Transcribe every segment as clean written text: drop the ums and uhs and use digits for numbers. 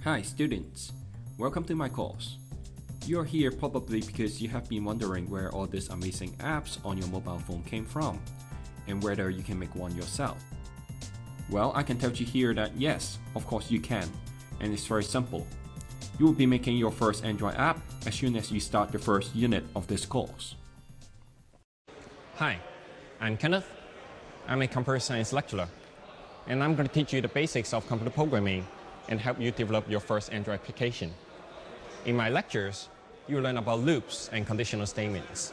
Hi students, welcome to my course. You are here probably because you have been wondering where all these amazing apps on your mobile phone came from and whether you can make one yourself. Well, I can tell you here that yes, of course you can, and it's very simple. You will be making your first Android app as soon as you start the first unit of this course. Hi, I'm Kenneth. I'm a computer science lecturer, and I'm going to teach you the basics of computer programming and help you develop your first Android application. In my lectures, you learn about loops and conditional statements,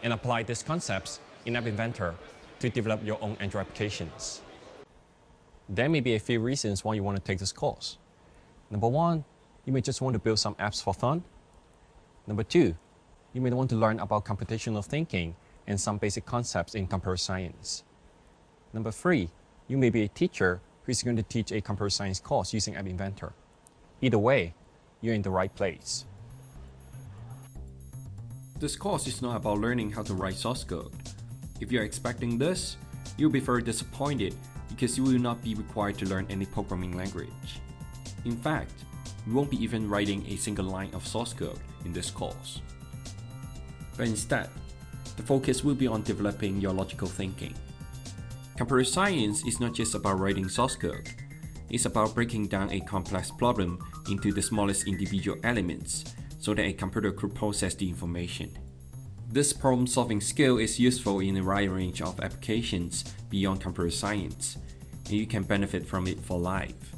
and apply these concepts in App Inventor to develop your own Android applications. There may be a few reasons why you want to take this course. Number one, you may just want to build some apps for fun. Number two, you may want to learn about computational thinking and some basic concepts in computer science. Number three, you may be a teacher who is going to teach a computer science course using App Inventor. Either way, you're in the right place. This course is not about learning how to write source code. If you're expecting this, you'll be very disappointed because you will not be required to learn any programming language. In fact, you won't be even writing a single line of source code in this course. But instead, the focus will be on developing your logical thinking. Computer science is not just about writing source code. It's about breaking down a complex problem into the smallest individual elements so that a computer could process the information. This problem-solving skill is useful in a wide range of applications beyond computer science, and you can benefit from it for life.